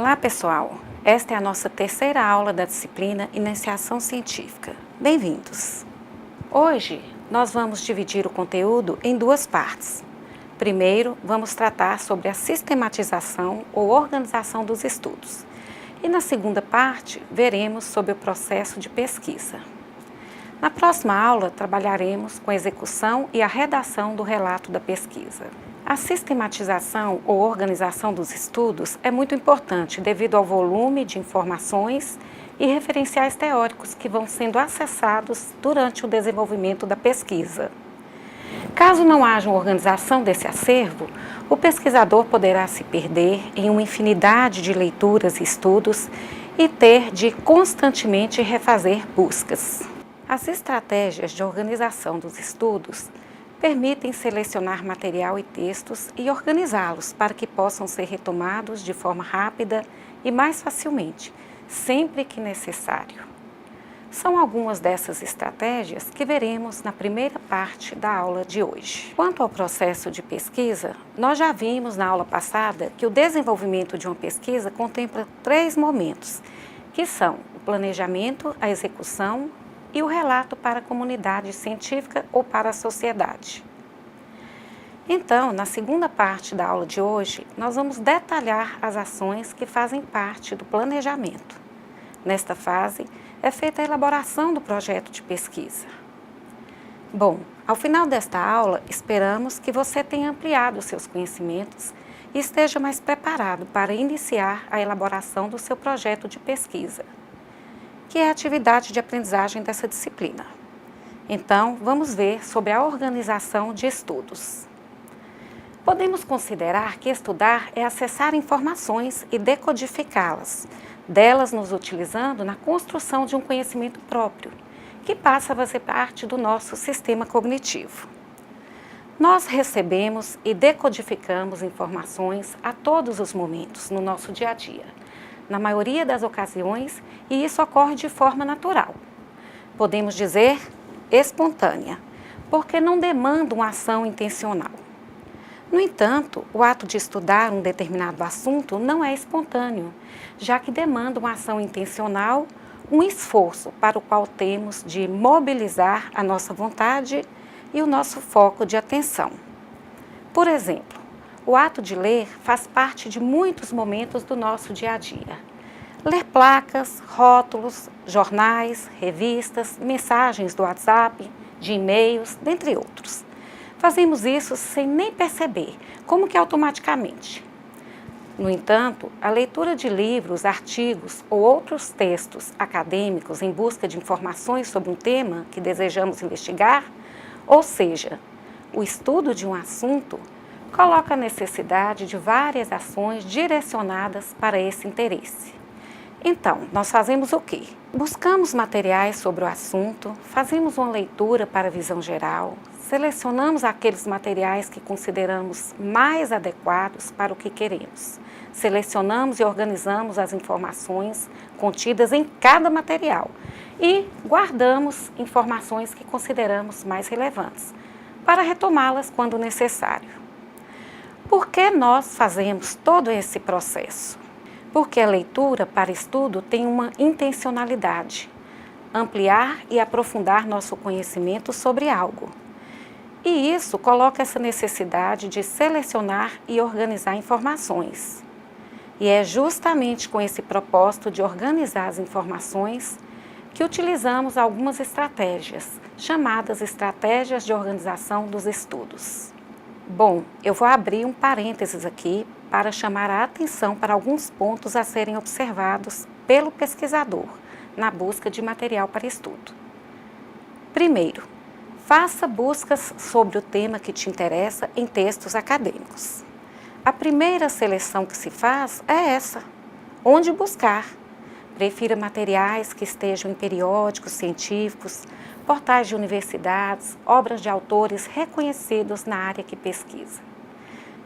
Olá pessoal, esta é a nossa terceira aula da disciplina Iniciação Científica. Bem-vindos! Hoje nós vamos dividir o conteúdo em duas partes. Primeiro, vamos tratar sobre a sistematização ou organização dos estudos. E na segunda parte, veremos sobre o processo de pesquisa. Na próxima aula, trabalharemos com a execução e a redação do relato da pesquisa. A sistematização ou organização dos estudos é muito importante devido ao volume de informações e referenciais teóricos que vão sendo acessados durante o desenvolvimento da pesquisa. Caso não haja uma organização desse acervo, o pesquisador poderá se perder em uma infinidade de leituras e estudos e ter de constantemente refazer buscas. As estratégias de organização dos estudos permitem selecionar material e textos e organizá-los para que possam ser retomados de forma rápida e mais facilmente, sempre que necessário. São algumas dessas estratégias que veremos na primeira parte da aula de hoje. Quanto ao processo de pesquisa, nós já vimos na aula passada que o desenvolvimento de uma pesquisa contempla 3 momentos, que são o planejamento, a execução e o relato para a comunidade científica ou para a sociedade. Então, na segunda parte da aula de hoje, nós vamos detalhar as ações que fazem parte do planejamento. Nesta fase, é feita a elaboração do projeto de pesquisa. Bom, ao final desta aula, esperamos que você tenha ampliado seus conhecimentos e esteja mais preparado para iniciar a elaboração do seu projeto de pesquisa, que é a atividade de aprendizagem dessa disciplina. Então, vamos ver sobre a organização de estudos. Podemos considerar que estudar é acessar informações e decodificá-las, delas nos utilizando na construção de um conhecimento próprio, que passa a fazer parte do nosso sistema cognitivo. Nós recebemos e decodificamos informações a todos os momentos no nosso dia a dia, na maioria das ocasiões, e isso ocorre de forma natural. Podemos dizer espontânea, porque não demanda uma ação intencional. No entanto, o ato de estudar um determinado assunto não é espontâneo, já que demanda uma ação intencional, um esforço para o qual temos de mobilizar a nossa vontade e o nosso foco de atenção. Por exemplo, o ato de ler faz parte de muitos momentos do nosso dia a dia. Ler placas, rótulos, jornais, revistas, mensagens do WhatsApp, de e-mails, dentre outros. Fazemos isso sem nem perceber, como que automaticamente. No entanto, a leitura de livros, artigos ou outros textos acadêmicos em busca de informações sobre um tema que desejamos investigar, ou seja, o estudo de um assunto, coloca a necessidade de várias ações direcionadas para esse interesse. Então, nós fazemos o quê? Buscamos materiais sobre o assunto, fazemos uma leitura para a visão geral, selecionamos aqueles materiais que consideramos mais adequados para o que queremos. Selecionamos e organizamos as informações contidas em cada material e guardamos informações que consideramos mais relevantes, para retomá-las quando necessário. Por que nós fazemos todo esse processo? Porque a leitura para estudo tem uma intencionalidade, ampliar e aprofundar nosso conhecimento sobre algo. E isso coloca essa necessidade de selecionar e organizar informações. E é justamente com esse propósito de organizar as informações que utilizamos algumas estratégias, chamadas estratégias de organização dos estudos. Bom, eu vou abrir um parênteses aqui para chamar a atenção para alguns pontos a serem observados pelo pesquisador na busca de material para estudo. Primeiro, faça buscas sobre o tema que te interessa em textos acadêmicos. A primeira seleção que se faz é essa: onde buscar. Prefira materiais que estejam em periódicos científicos, portais de universidades, obras de autores reconhecidos na área que pesquisa.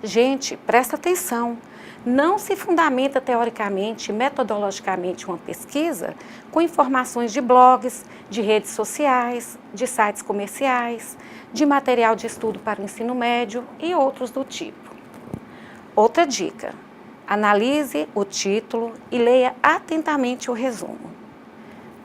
Gente, presta atenção, não se fundamenta teoricamente e metodologicamente uma pesquisa com informações de blogs, de redes sociais, de sites comerciais, de material de estudo para o ensino médio e outros do tipo. Outra dica: Analise o título e leia atentamente o resumo.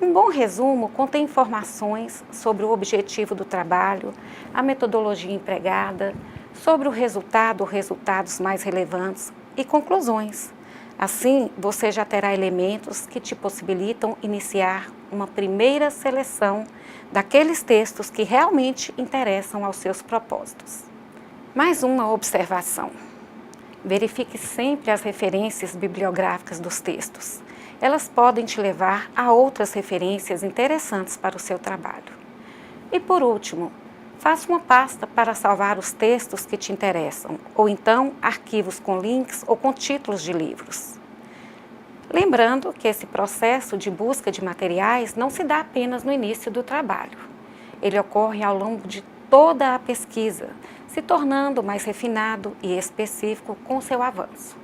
Um bom resumo contém informações sobre o objetivo do trabalho, a metodologia empregada, sobre o resultado ou resultados mais relevantes e conclusões. Assim, você já terá elementos que te possibilitam iniciar uma primeira seleção daqueles textos que realmente interessam aos seus propósitos. Mais uma observação. Verifique sempre as referências bibliográficas dos textos. Elas podem te levar a outras referências interessantes para o seu trabalho. E por último, faça uma pasta para salvar os textos que te interessam, ou então arquivos com links ou com títulos de livros. Lembrando que esse processo de busca de materiais não se dá apenas no início do trabalho. Ele ocorre ao longo de toda a pesquisa, se tornando mais refinado e específico com seu avanço.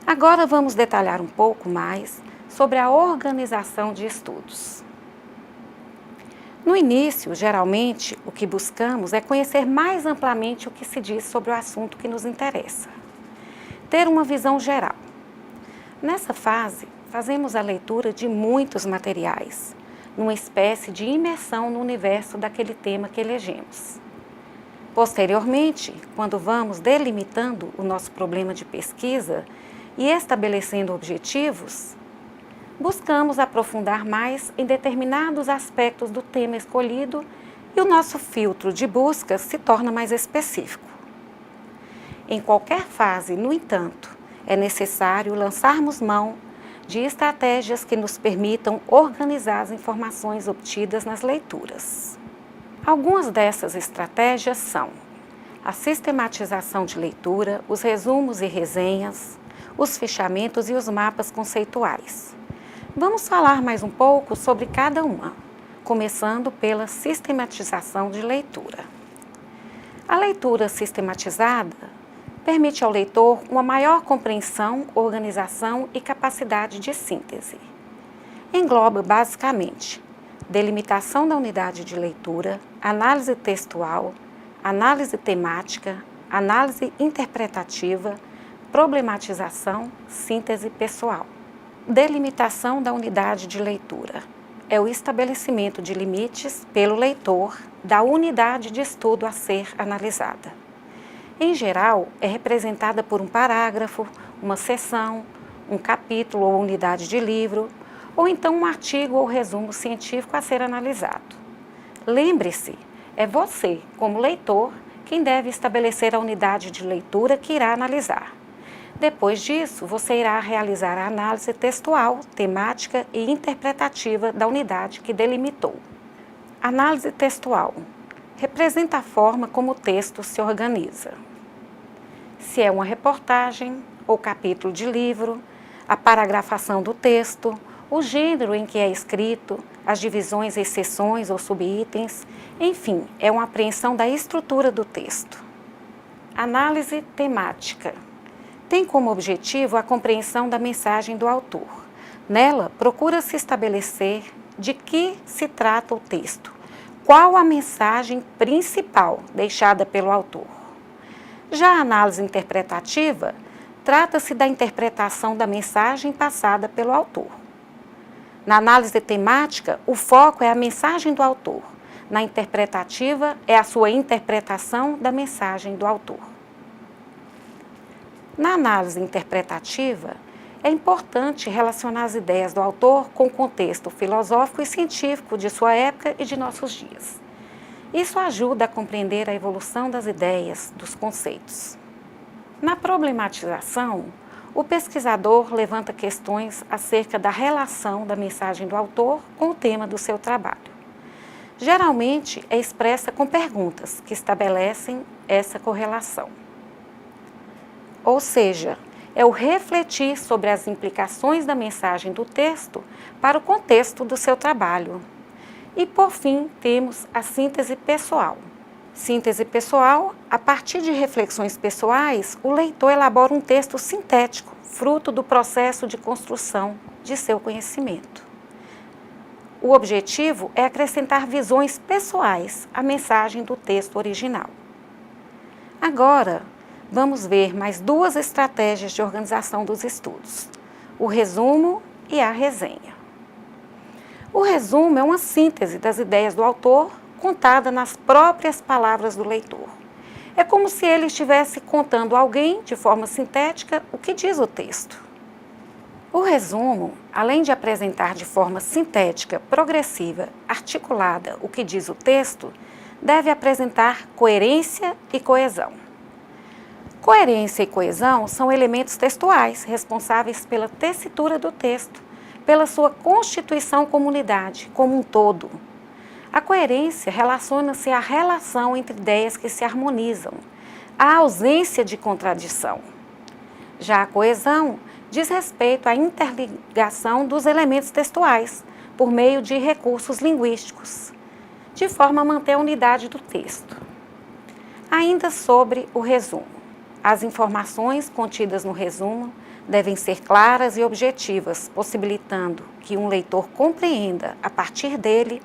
Agora vamos detalhar um pouco mais sobre a organização de estudos. No início, geralmente, o que buscamos é conhecer mais amplamente o que se diz sobre o assunto que nos interessa. Ter uma visão geral. Nessa fase, fazemos a leitura de muitos materiais, numa espécie de imersão no universo daquele tema que elegemos. Posteriormente, quando vamos delimitando o nosso problema de pesquisa e estabelecendo objetivos, buscamos aprofundar mais em determinados aspectos do tema escolhido e o nosso filtro de busca se torna mais específico. Em qualquer fase, no entanto, é necessário lançarmos mão de estratégias que nos permitam organizar as informações obtidas nas leituras. Algumas dessas estratégias são a sistematização de leitura, os resumos e resenhas, os fechamentos e os mapas conceituais. Vamos falar mais um pouco sobre cada uma, começando pela sistematização de leitura. A leitura sistematizada permite ao leitor uma maior compreensão, organização e capacidade de síntese. Engloba basicamente delimitação da unidade de leitura, análise textual, análise temática, análise interpretativa, problematização, síntese pessoal. Delimitação da unidade de leitura é o estabelecimento de limites pelo leitor da unidade de estudo a ser analisada. Em geral, é representada por um parágrafo, uma seção, um capítulo ou unidade de livro, ou então um artigo ou resumo científico a ser analisado. Lembre-se, é você, como leitor, quem deve estabelecer a unidade de leitura que irá analisar. Depois disso, você irá realizar a análise textual, temática e interpretativa da unidade que delimitou. Análise textual representa a forma como o texto se organiza. Se é uma reportagem ou capítulo de livro, a paragrafação do texto, o gênero em que é escrito, as divisões em seções ou subitens, enfim, é uma apreensão da estrutura do texto. Análise temática tem como objetivo a compreensão da mensagem do autor. Nela, procura-se estabelecer de que se trata o texto, qual a mensagem principal deixada pelo autor. Já a análise interpretativa trata-se da interpretação da mensagem passada pelo autor. Na análise temática, o foco é a mensagem do autor. Na interpretativa, é a sua interpretação da mensagem do autor. Na análise interpretativa, é importante relacionar as ideias do autor com o contexto filosófico e científico de sua época e de nossos dias. Isso ajuda a compreender a evolução das ideias, dos conceitos. Na problematização, o pesquisador levanta questões acerca da relação da mensagem do autor com o tema do seu trabalho. Geralmente é expressa com perguntas que estabelecem essa correlação. Ou seja, é o refletir sobre as implicações da mensagem do texto para o contexto do seu trabalho. E, por fim, temos a síntese pessoal. Síntese pessoal, a partir de reflexões pessoais, o leitor elabora um texto sintético, fruto do processo de construção de seu conhecimento. O objetivo é acrescentar visões pessoais à mensagem do texto original. Agora, vamos ver mais duas estratégias de organização dos estudos: o resumo e a resenha. O resumo é uma síntese das ideias do autor contada nas próprias palavras do leitor. É como se ele estivesse contando a alguém, de forma sintética, o que diz o texto. O resumo, além de apresentar de forma sintética, progressiva, articulada o que diz o texto, deve apresentar coerência e coesão. Coerência e coesão são elementos textuais responsáveis pela tessitura do texto, pela sua constituição como unidade, como um todo. A coerência relaciona-se à relação entre ideias que se harmonizam, à ausência de contradição. Já a coesão diz respeito à interligação dos elementos textuais por meio de recursos linguísticos, de forma a manter a unidade do texto. Ainda sobre o resumo. As informações contidas no resumo devem ser claras e objetivas, possibilitando que um leitor compreenda, a partir dele,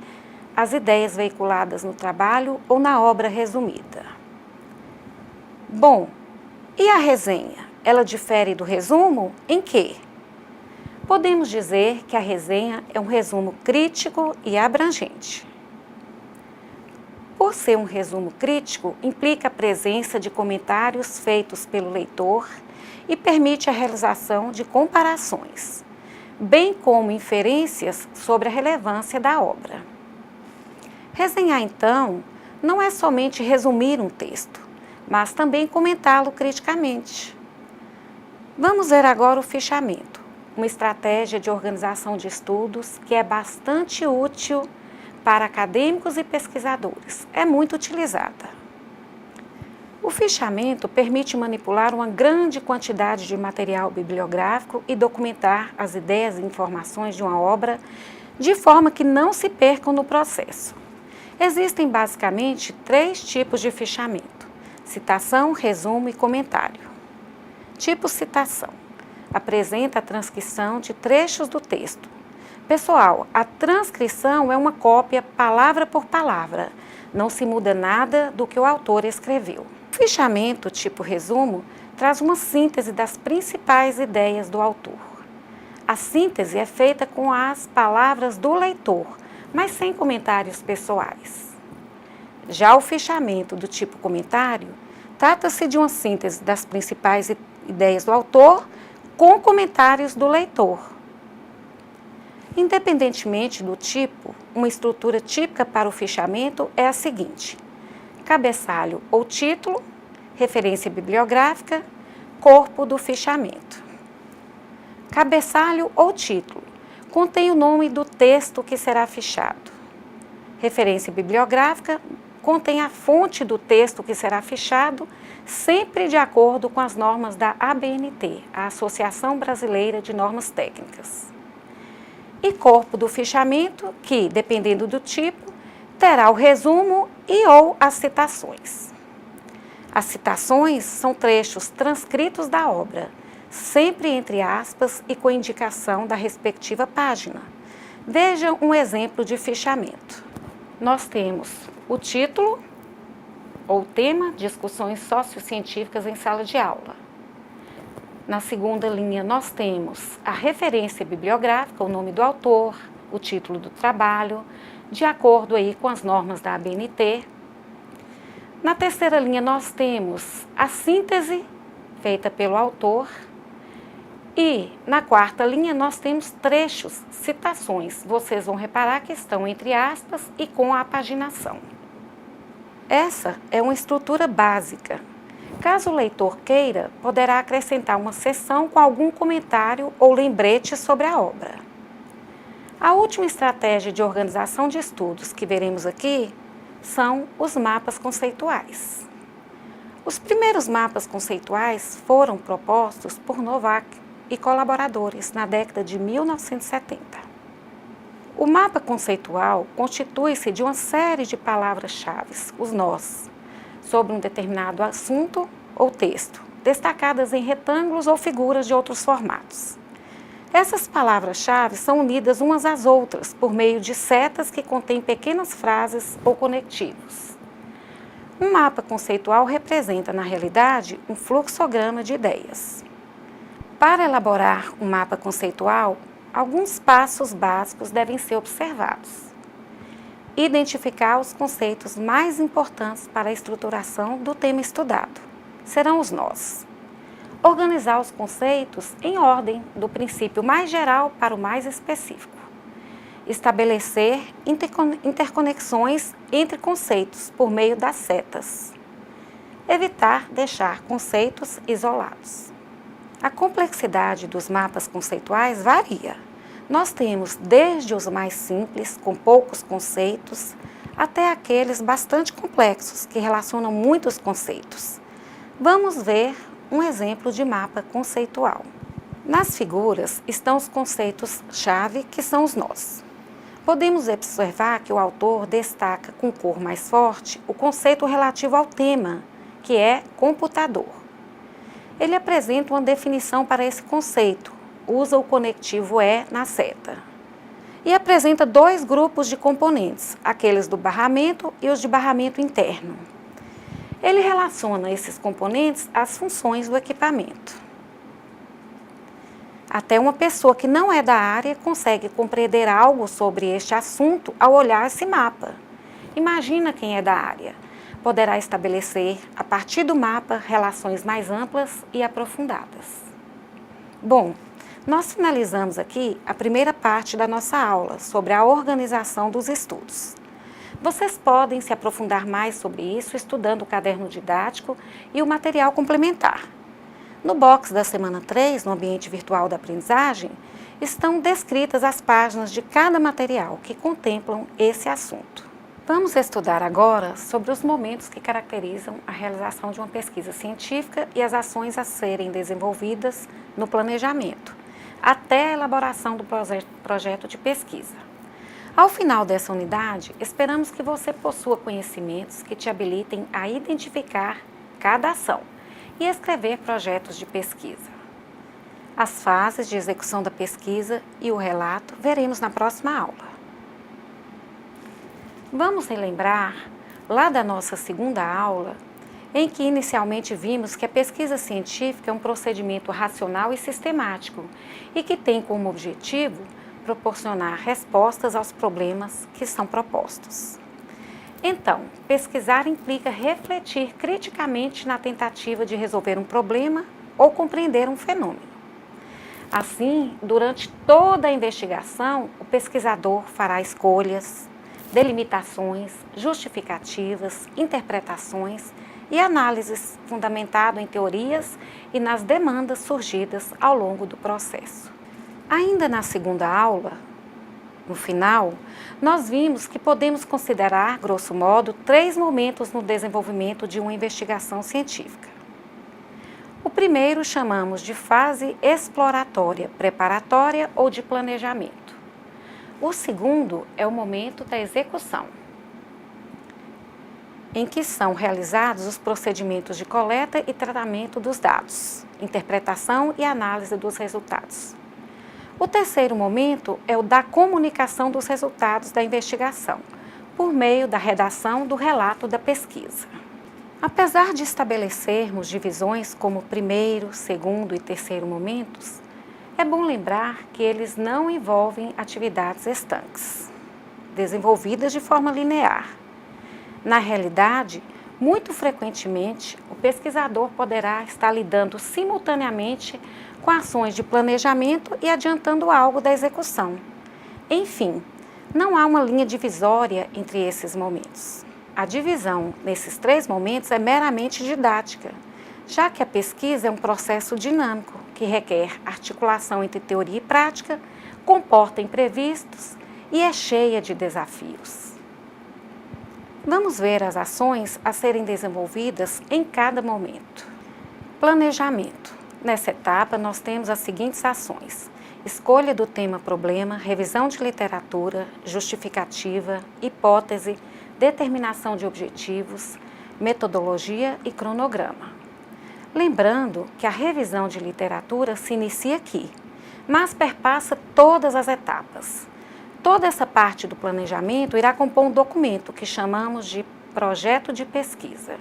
as ideias veiculadas no trabalho ou na obra resumida. Bom, e a resenha? Ela difere do resumo em quê? Podemos dizer que a resenha é um resumo crítico e abrangente. Por ser um resumo crítico, implica a presença de comentários feitos pelo leitor e permite a realização de comparações, bem como inferências sobre a relevância da obra. Resenhar, então, não é somente resumir um texto, mas também comentá-lo criticamente. Vamos ver agora o fichamento, uma estratégia de organização de estudos que é bastante útil para acadêmicos e pesquisadores. É muito utilizada. O fichamento permite manipular uma grande quantidade de material bibliográfico e documentar as ideias e informações de uma obra de forma que não se percam no processo. Existem basicamente 3 tipos de fichamento: citação, resumo e comentário. Tipo citação. Apresenta a transcrição de trechos do texto. Pessoal, a transcrição é uma cópia palavra por palavra. Não se muda nada do que o autor escreveu. O fichamento, tipo resumo, traz uma síntese das principais ideias do autor. A síntese é feita com as palavras do leitor, mas sem comentários pessoais. Já o fichamento do tipo comentário, trata-se de uma síntese das principais ideias do autor com comentários do leitor. Independentemente do tipo, uma estrutura típica para o fichamento é a seguinte: cabeçalho ou título, referência bibliográfica, corpo do fichamento. Cabeçalho ou título contém o nome do texto que será fichado. Referência bibliográfica contém a fonte do texto que será fichado, sempre de acordo com as normas da ABNT, a Associação Brasileira de Normas Técnicas. E corpo do fichamento, que, dependendo do tipo, terá o resumo e ou as citações. As citações são trechos transcritos da obra, sempre entre aspas e com indicação da respectiva página. Veja um exemplo de fichamento. Nós temos o título ou tema, discussões sociocientíficas em sala de aula. Na segunda linha, nós temos a referência bibliográfica, o nome do autor, o título do trabalho, de acordo aí com as normas da ABNT. Na terceira linha, nós temos a síntese feita pelo autor. E na quarta linha, nós temos trechos, citações. Vocês vão reparar que estão entre aspas e com a paginação. Essa é uma estrutura básica. Caso o leitor queira, poderá acrescentar uma seção com algum comentário ou lembrete sobre a obra. A última estratégia de organização de estudos que veremos aqui são os mapas conceituais. Os primeiros mapas conceituais foram propostos por Novak e colaboradores na década de 1970. O mapa conceitual constitui-se de uma série de palavras-chave, os nós, sobre um determinado assunto ou texto, destacadas em retângulos ou figuras de outros formatos. Essas palavras-chave são unidas umas às outras por meio de setas que contêm pequenas frases ou conectivos. Um mapa conceitual representa, na realidade, um fluxograma de ideias. Para elaborar um mapa conceitual, alguns passos básicos devem ser observados. Identificar os conceitos mais importantes para a estruturação do tema estudado. Serão os nós. Organizar os conceitos em ordem, do princípio mais geral para o mais específico. Estabelecer interconexões entre conceitos por meio das setas. Evitar deixar conceitos isolados. A complexidade dos mapas conceituais varia. Nós temos desde os mais simples, com poucos conceitos, até aqueles bastante complexos, que relacionam muitos conceitos. Vamos ver um exemplo de mapa conceitual. Nas figuras estão os conceitos-chave, que são os nós. Podemos observar que o autor destaca com cor mais forte o conceito relativo ao tema, que é computador. Ele apresenta uma definição para esse conceito, usa o conectivo "é" na seta. E apresenta dois grupos de componentes, aqueles do barramento e os de barramento interno. Ele relaciona esses componentes às funções do equipamento. Até uma pessoa que não é da área consegue compreender algo sobre este assunto ao olhar esse mapa. Imagina quem é da área. Poderá estabelecer, a partir do mapa, relações mais amplas e aprofundadas. Bom, nós finalizamos aqui a primeira parte da nossa aula sobre a organização dos estudos. Vocês podem se aprofundar mais sobre isso estudando o caderno didático e o material complementar. No box da semana 3, no ambiente virtual da aprendizagem, estão descritas as páginas de cada material que contemplam esse assunto. Vamos estudar agora sobre os momentos que caracterizam a realização de uma pesquisa científica e as ações a serem desenvolvidas no planejamento, até a elaboração do projeto de pesquisa. Ao final dessa unidade, esperamos que você possua conhecimentos que te habilitem a identificar cada ação e escrever projetos de pesquisa. As fases de execução da pesquisa e o relato veremos na próxima aula. Vamos relembrar lá da nossa segunda aula, em que inicialmente vimos que a pesquisa científica é um procedimento racional e sistemático e que tem como objetivo proporcionar respostas aos problemas que são propostos. Então, pesquisar implica refletir criticamente na tentativa de resolver um problema ou compreender um fenômeno. Assim, durante toda a investigação, o pesquisador fará escolhas, delimitações, justificativas, interpretações e análises fundamentado em teorias e nas demandas surgidas ao longo do processo. Ainda na segunda aula, no final, nós vimos que podemos considerar, grosso modo, 3 momentos no desenvolvimento de uma investigação científica. O primeiro chamamos de fase exploratória, preparatória ou de planejamento. O segundo é o momento da execução, em que são realizados os procedimentos de coleta e tratamento dos dados, interpretação e análise dos resultados. O terceiro momento é o da comunicação dos resultados da investigação, por meio da redação do relato da pesquisa. Apesar de estabelecermos divisões como primeiro, segundo e terceiro momentos, é bom lembrar que eles não envolvem atividades estanques, desenvolvidas de forma linear. Na realidade, muito frequentemente, o pesquisador poderá estar lidando simultaneamente com ações de planejamento e adiantando algo da execução. Enfim, não há uma linha divisória entre esses momentos. A divisão nesses 3 momentos é meramente didática, já que a pesquisa é um processo dinâmico que requer articulação entre teoria e prática, comporta imprevistos e é cheia de desafios. Vamos ver as ações a serem desenvolvidas em cada momento. Planejamento. Nessa etapa, nós temos as seguintes ações: escolha do tema-problema, revisão de literatura, justificativa, hipótese, determinação de objetivos, metodologia e cronograma. Lembrando que a revisão de literatura se inicia aqui, mas perpassa todas as etapas. Toda essa parte do planejamento irá compor um documento que chamamos de projeto de pesquisa.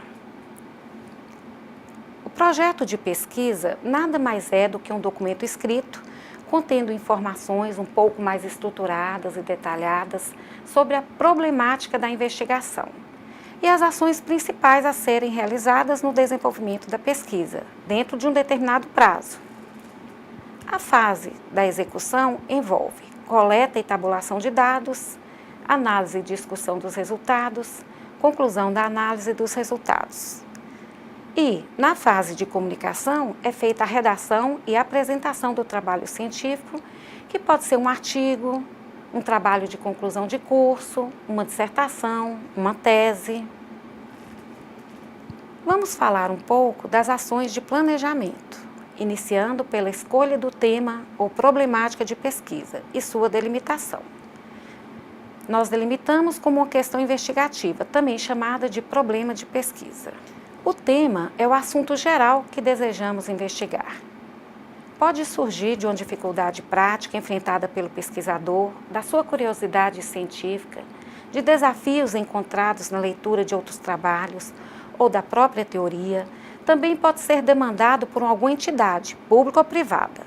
O projeto de pesquisa nada mais é do que um documento escrito contendo informações um pouco mais estruturadas e detalhadas sobre a problemática da investigação e as ações principais a serem realizadas no desenvolvimento da pesquisa, dentro de um determinado prazo. A fase da execução envolve coleta e tabulação de dados, análise e discussão dos resultados, conclusão da análise dos resultados. E, na fase de comunicação, é feita a redação e apresentação do trabalho científico, que pode ser um artigo, um trabalho de conclusão de curso, uma dissertação, uma tese. Vamos falar um pouco das ações de planejamento, iniciando pela escolha do tema ou problemática de pesquisa e sua delimitação. Nós delimitamos como uma questão investigativa, também chamada de problema de pesquisa. O tema é o assunto geral que desejamos investigar. Pode surgir de uma dificuldade prática enfrentada pelo pesquisador, da sua curiosidade científica, de desafios encontrados na leitura de outros trabalhos ou da própria teoria. Também pode ser demandado por alguma entidade, pública ou privada.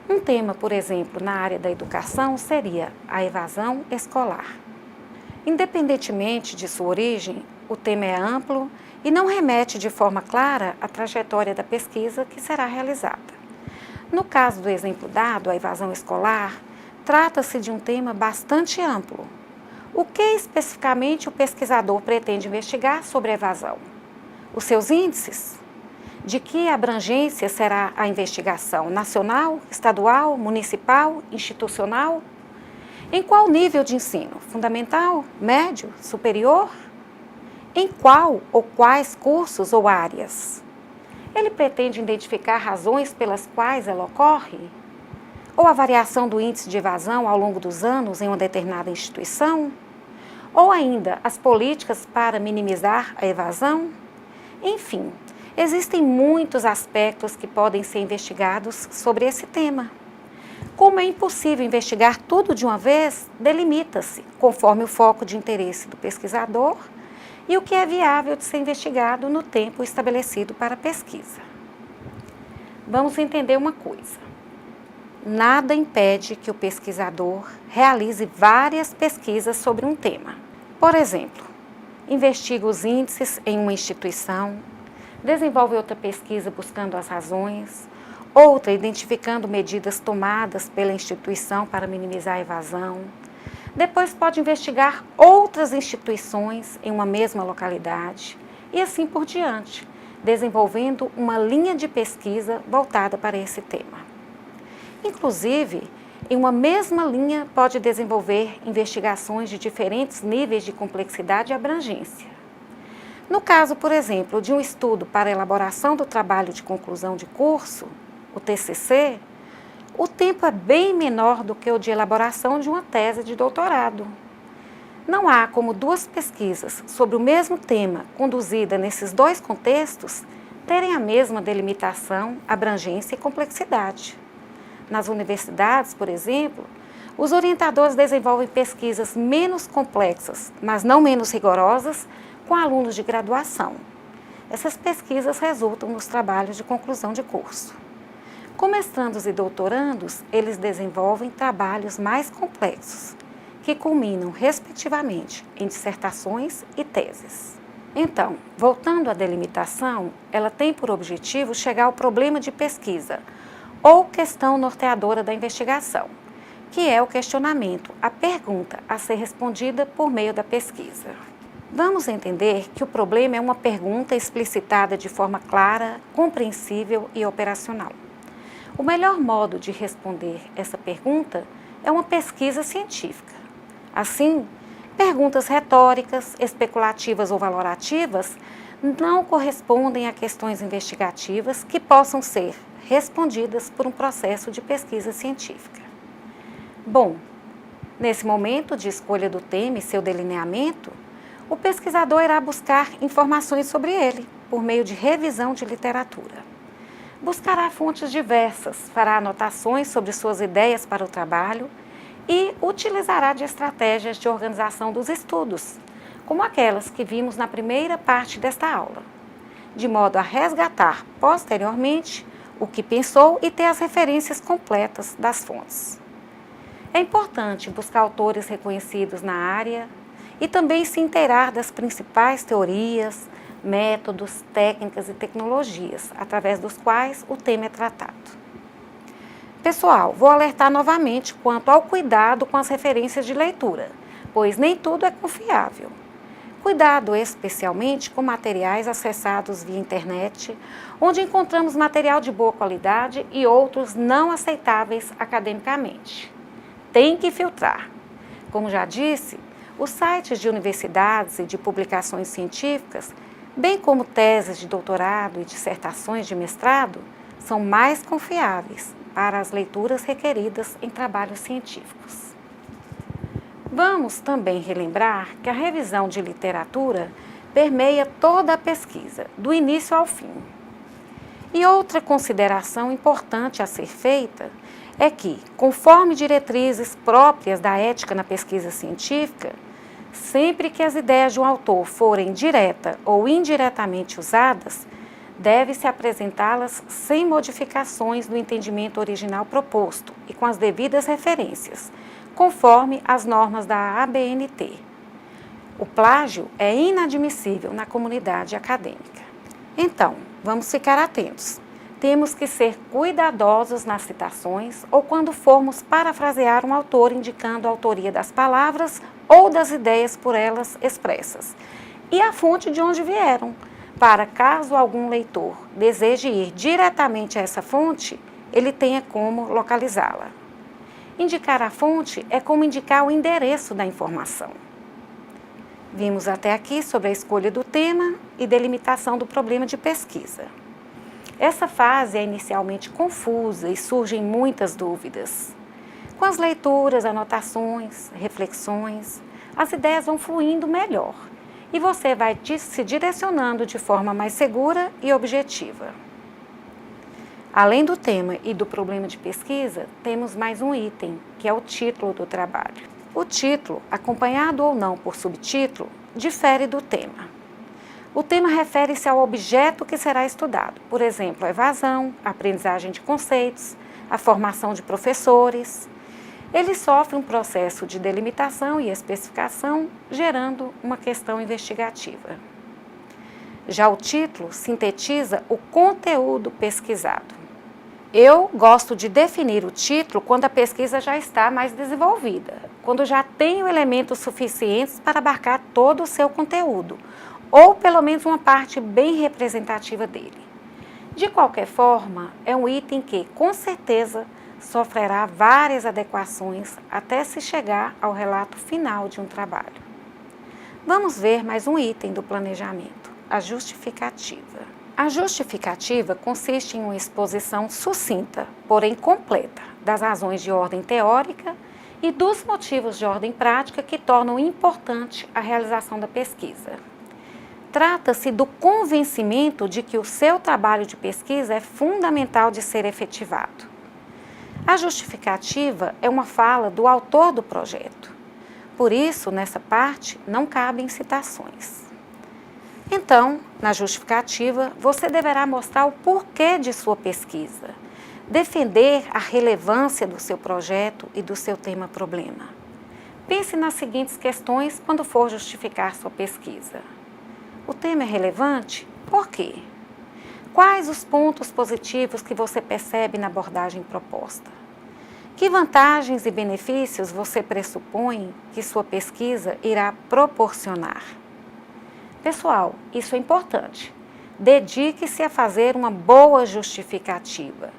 Um tema, por exemplo, na área da educação seria a evasão escolar. Independentemente de sua origem, o tema é amplo e não remete de forma clara à trajetória da pesquisa que será realizada. No caso do exemplo dado, a evasão escolar, trata-se de um tema bastante amplo. O que especificamente o pesquisador pretende investigar sobre a evasão? Os seus índices? De que abrangência será a investigação? Nacional, estadual, municipal, institucional? Em qual nível de ensino? Fundamental, médio, superior? Em qual ou quais cursos ou áreas? Ele pretende identificar razões pelas quais ela ocorre? Ou a variação do índice de evasão ao longo dos anos em uma determinada instituição? Ou ainda as políticas para minimizar a evasão? Enfim, existem muitos aspectos que podem ser investigados sobre esse tema. Como é impossível investigar tudo de uma vez, delimita-se, conforme o foco de interesse do pesquisador, e o que é viável de ser investigado no tempo estabelecido para a pesquisa. Vamos entender uma coisa. Nada impede que o pesquisador realize várias pesquisas sobre um tema. Por exemplo, investiga os índices em uma instituição, desenvolve outra pesquisa buscando as razões, outra identificando medidas tomadas pela instituição para minimizar a evasão. Depois pode investigar outras instituições em uma mesma localidade e assim por diante, desenvolvendo uma linha de pesquisa voltada para esse tema. Inclusive, em uma mesma linha pode desenvolver investigações de diferentes níveis de complexidade e abrangência. No caso, por exemplo, de um estudo para a elaboração do trabalho de conclusão de curso, o TCC, o tempo é bem menor do que o de elaboração de uma tese de doutorado. Não há como duas pesquisas sobre o mesmo tema, conduzida nesses dois contextos, terem a mesma delimitação, abrangência e complexidade. Nas universidades, por exemplo, os orientadores desenvolvem pesquisas menos complexas, mas não menos rigorosas, com alunos de graduação. Essas pesquisas resultam nos trabalhos de conclusão de curso. Com mestrandos e doutorandos, eles desenvolvem trabalhos mais complexos, que culminam, respectivamente, em dissertações e teses. Então, voltando à delimitação, ela tem por objetivo chegar ao problema de pesquisa, ou questão norteadora da investigação, que é o questionamento, a pergunta a ser respondida por meio da pesquisa. Vamos entender que o problema é uma pergunta explicitada de forma clara, compreensível e operacional. O melhor modo de responder essa pergunta é uma pesquisa científica. Assim, perguntas retóricas, especulativas ou valorativas não correspondem a questões investigativas que possam ser respondidas por um processo de pesquisa científica. Bom, nesse momento de escolha do tema e seu delineamento, o pesquisador irá buscar informações sobre ele, por meio de revisão de literatura. Buscará fontes diversas, fará anotações sobre suas ideias para o trabalho e utilizará de estratégias de organização dos estudos, como aquelas que vimos na primeira parte desta aula, de modo a resgatar posteriormente o que pensou e ter as referências completas das fontes. É importante buscar autores reconhecidos na área e também se inteirar das principais teorias, métodos, técnicas e tecnologias através dos quais o tema é tratado. Pessoal, vou alertar novamente quanto ao cuidado com as referências de leitura, pois nem tudo é confiável. Cuidado especialmente com materiais acessados via internet, onde encontramos material de boa qualidade e outros não aceitáveis academicamente. Tem que filtrar. Como já disse, os sites de universidades e de publicações científicas, bem como teses de doutorado e dissertações de mestrado, são mais confiáveis para as leituras requeridas em trabalhos científicos. Vamos também relembrar que a revisão de literatura permeia toda a pesquisa, do início ao fim. E outra consideração importante a ser feita é que, conforme diretrizes próprias da ética na pesquisa científica, sempre que as ideias de um autor forem direta ou indiretamente usadas, deve-se apresentá-las sem modificações do entendimento original proposto e com as devidas referências, conforme as normas da ABNT. O plágio é inadmissível na comunidade acadêmica. Então, vamos ficar atentos. Temos que ser cuidadosos nas citações ou quando formos parafrasear um autor indicando a autoria das palavras ou das ideias por elas expressas, e a fonte de onde vieram, para caso algum leitor deseje ir diretamente a essa fonte, ele tenha como localizá-la. Indicar a fonte é como indicar o endereço da informação. Vimos até aqui sobre a escolha do tema e delimitação do problema de pesquisa. Essa fase é inicialmente confusa e surgem muitas dúvidas. Com as leituras, anotações, reflexões, as ideias vão fluindo melhor e você vai se direcionando de forma mais segura e objetiva. Além do tema e do problema de pesquisa, temos mais um item, que é o título do trabalho. O título, acompanhado ou não por subtítulo, difere do tema. O tema refere-se ao objeto que será estudado, por exemplo, a evasão, a aprendizagem de conceitos, a formação de professores. Ele sofre um processo de delimitação e especificação, gerando uma questão investigativa. Já o título sintetiza o conteúdo pesquisado. Eu gosto de definir o título quando a pesquisa já está mais desenvolvida, quando já tenho elementos suficientes para abarcar todo o seu conteúdo, ou pelo menos uma parte bem representativa dele. De qualquer forma, é um item que, com certeza, sofrerá várias adequações até se chegar ao relato final de um trabalho. Vamos ver mais um item do planejamento, a justificativa. A justificativa consiste em uma exposição sucinta, porém completa, das razões de ordem teórica e dos motivos de ordem prática que tornam importante a realização da pesquisa. Trata-se do convencimento de que o seu trabalho de pesquisa é fundamental de ser efetivado. A justificativa é uma fala do autor do projeto. Por isso, nessa parte, não cabem citações. Então, na justificativa, você deverá mostrar o porquê de sua pesquisa, defender a relevância do seu projeto e do seu tema-problema. Pense nas seguintes questões quando for justificar sua pesquisa. O tema é relevante? Por quê? Quais os pontos positivos que você percebe na abordagem proposta? Que vantagens e benefícios você pressupõe que sua pesquisa irá proporcionar? Pessoal, isso é importante. Dedique-se a fazer uma boa justificativa,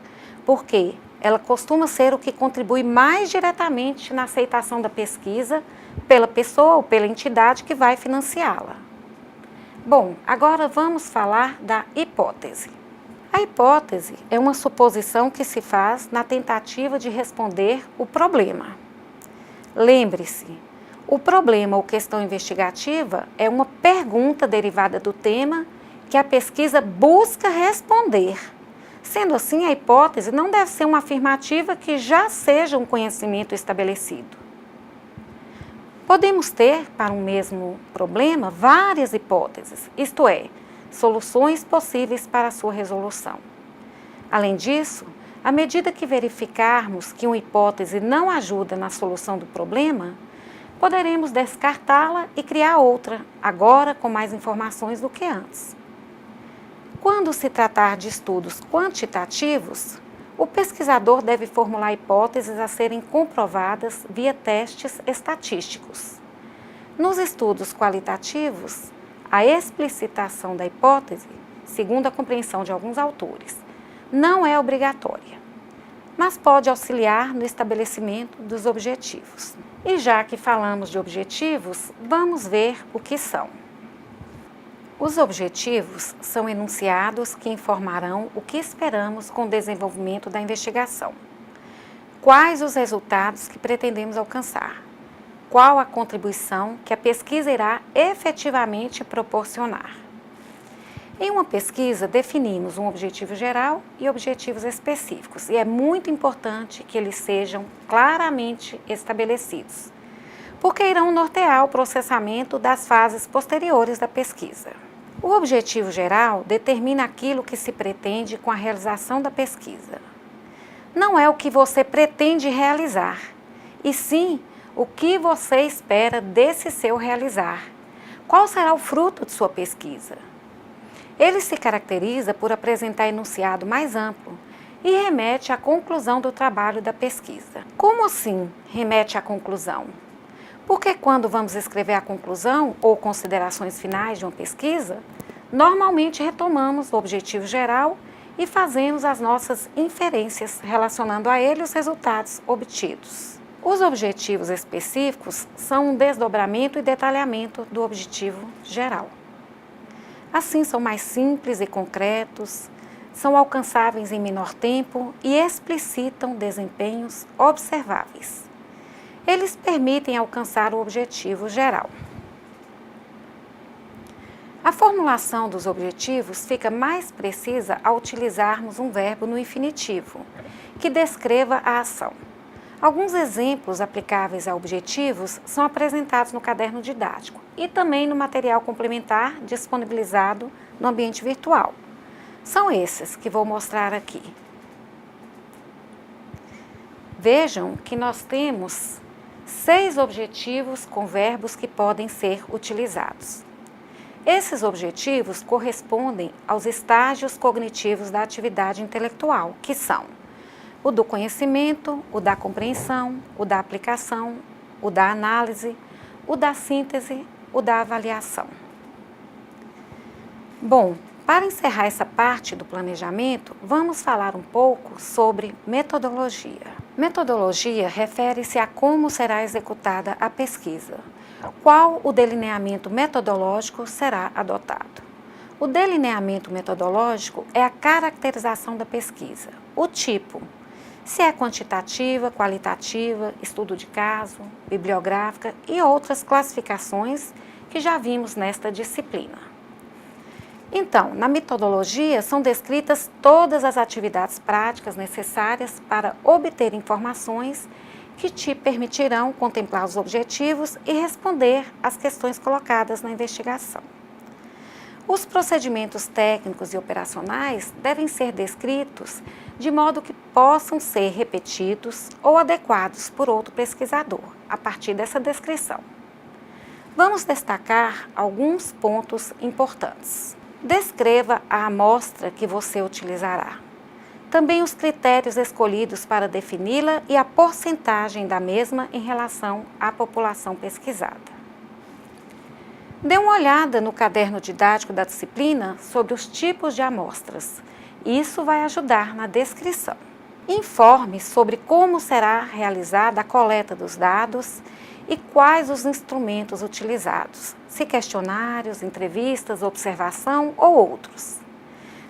porque ela costuma ser o que contribui mais diretamente na aceitação da pesquisa pela pessoa ou pela entidade que vai financiá-la. Bom, agora vamos falar da hipótese. A hipótese é uma suposição que se faz na tentativa de responder o problema. Lembre-se, o problema ou questão investigativa é uma pergunta derivada do tema que a pesquisa busca responder. Sendo assim, a hipótese não deve ser uma afirmativa que já seja um conhecimento estabelecido. Podemos ter, para um mesmo problema, várias hipóteses, isto é, soluções possíveis para a sua resolução. Além disso, à medida que verificarmos que uma hipótese não ajuda na solução do problema, poderemos descartá-la e criar outra, agora com mais informações do que antes. Quando se tratar de estudos quantitativos, o pesquisador deve formular hipóteses a serem comprovadas via testes estatísticos. Nos estudos qualitativos, a explicitação da hipótese, segundo a compreensão de alguns autores, não é obrigatória, mas pode auxiliar no estabelecimento dos objetivos. E já que falamos de objetivos, vamos ver o que são. Os objetivos são enunciados que informarão o que esperamos com o desenvolvimento da investigação. Quais os resultados que pretendemos alcançar? Qual a contribuição que a pesquisa irá efetivamente proporcionar? Em uma pesquisa, definimos um objetivo geral e objetivos específicos, e é muito importante que eles sejam claramente estabelecidos, porque irão nortear o processamento das fases posteriores da pesquisa. O objetivo geral determina aquilo que se pretende com a realização da pesquisa. Não é o que você pretende realizar, e sim o que você espera desse seu realizar. Qual será o fruto de sua pesquisa? Ele se caracteriza por apresentar enunciado mais amplo e remete à conclusão do trabalho da pesquisa. Como assim remete à conclusão? Porque quando vamos escrever a conclusão ou considerações finais de uma pesquisa, normalmente retomamos o objetivo geral e fazemos as nossas inferências relacionando a ele os resultados obtidos. Os objetivos específicos são um desdobramento e detalhamento do objetivo geral. Assim, são mais simples e concretos, são alcançáveis em menor tempo e explicitam desempenhos observáveis. Eles permitem alcançar o objetivo geral. A formulação dos objetivos fica mais precisa ao utilizarmos um verbo no infinitivo, que descreva a ação. Alguns exemplos aplicáveis a objetivos são apresentados no caderno didático e também no material complementar disponibilizado no ambiente virtual. São esses que vou mostrar aqui. Vejam que nós temos 6 objetivos com verbos que podem ser utilizados. Esses objetivos correspondem aos estágios cognitivos da atividade intelectual, que são o do conhecimento, o da compreensão, o da aplicação, o da análise, o da síntese, o da avaliação. Bom, para encerrar essa parte do planejamento, vamos falar um pouco sobre metodologia. Metodologia refere-se a como será executada a pesquisa. Qual o delineamento metodológico será adotado? O delineamento metodológico é a caracterização da pesquisa, o tipo, se é quantitativa, qualitativa, estudo de caso, bibliográfica e outras classificações que já vimos nesta disciplina. Então, na metodologia são descritas todas as atividades práticas necessárias para obter informações que te permitirão contemplar os objetivos e responder às questões colocadas na investigação. Os procedimentos técnicos e operacionais devem ser descritos de modo que possam ser repetidos ou adequados por outro pesquisador, a partir dessa descrição. Vamos destacar alguns pontos importantes. Descreva a amostra que você utilizará. Também os critérios escolhidos para defini-la e a porcentagem da mesma em relação à população pesquisada. Dê uma olhada no caderno didático da disciplina sobre os tipos de amostras. Isso vai ajudar na descrição. Informe sobre como será realizada a coleta dos dados e quais os instrumentos utilizados, se questionários, entrevistas, observação ou outros.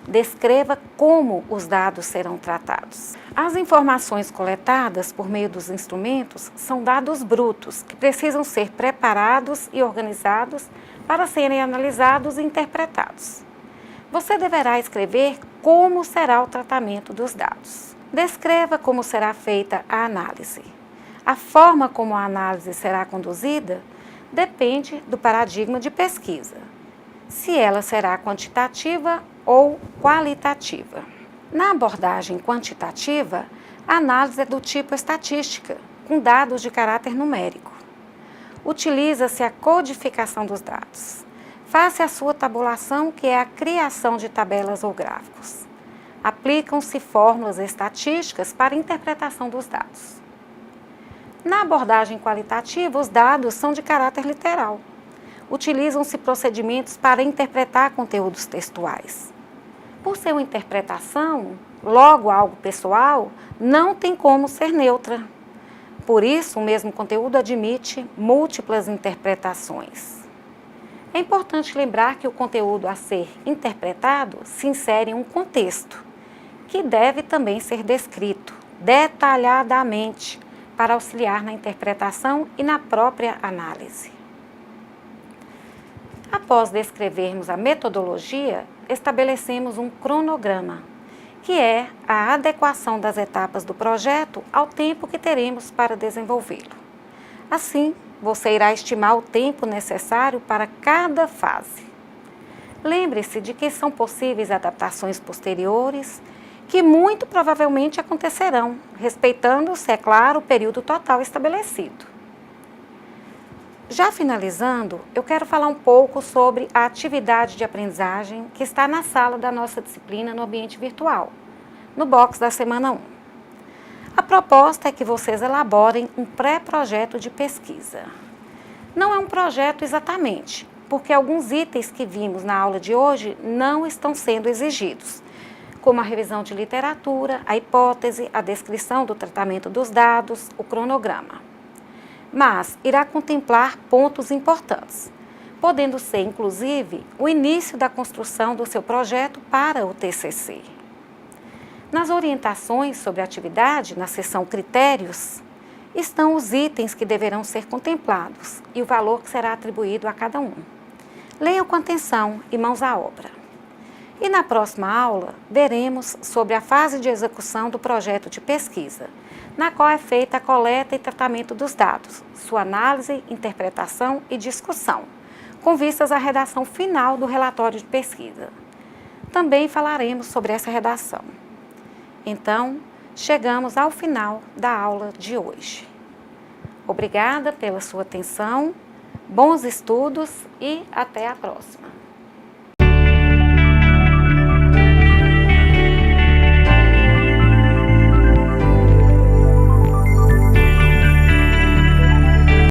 Descreva como os dados serão tratados. As informações coletadas por meio dos instrumentos são dados brutos, que precisam ser preparados e organizados para serem analisados e interpretados. Você deverá escrever como será o tratamento dos dados. Descreva como será feita a análise. A forma como a análise será conduzida depende do paradigma de pesquisa, se ela será quantitativa ou qualitativa. Na abordagem quantitativa, a análise é do tipo estatística, com dados de caráter numérico. Utiliza-se a codificação dos dados. Faça a sua tabulação, que é a criação de tabelas ou gráficos. Aplicam-se fórmulas estatísticas para a interpretação dos dados. Na abordagem qualitativa, os dados são de caráter literal. Utilizam-se procedimentos para interpretar conteúdos textuais. Por ser uma interpretação, logo algo pessoal, não tem como ser neutra. Por isso, o mesmo conteúdo admite múltiplas interpretações. É importante lembrar que o conteúdo a ser interpretado se insere em um contexto, que deve também ser descrito detalhadamente para auxiliar na interpretação e na própria análise. Após descrevermos a metodologia, estabelecemos um cronograma, que é a adequação das etapas do projeto ao tempo que teremos para desenvolvê-lo. Assim, você irá estimar o tempo necessário para cada fase. Lembre-se de que são possíveis adaptações posteriores, que muito provavelmente acontecerão, respeitando-se, é claro, o período total estabelecido. Já finalizando, eu quero falar um pouco sobre a atividade de aprendizagem que está na sala da nossa disciplina no ambiente virtual, no box da semana 1. A proposta é que vocês elaborem um pré-projeto de pesquisa. Não é um projeto exatamente, porque alguns itens que vimos na aula de hoje não estão sendo exigidos, como a revisão de literatura, a hipótese, a descrição do tratamento dos dados, o cronograma. Mas irá contemplar pontos importantes, podendo ser, inclusive, o início da construção do seu projeto para o TCC. Nas orientações sobre a atividade, na seção Critérios, estão os itens que deverão ser contemplados e o valor que será atribuído a cada um. Leiam com atenção e mãos à obra. E na próxima aula, veremos sobre a fase de execução do projeto de pesquisa, na qual é feita a coleta e tratamento dos dados, sua análise, interpretação e discussão, com vistas à redação final do relatório de pesquisa. Também falaremos sobre essa redação. Então, chegamos ao final da aula de hoje. Obrigada pela sua atenção, bons estudos e até a próxima.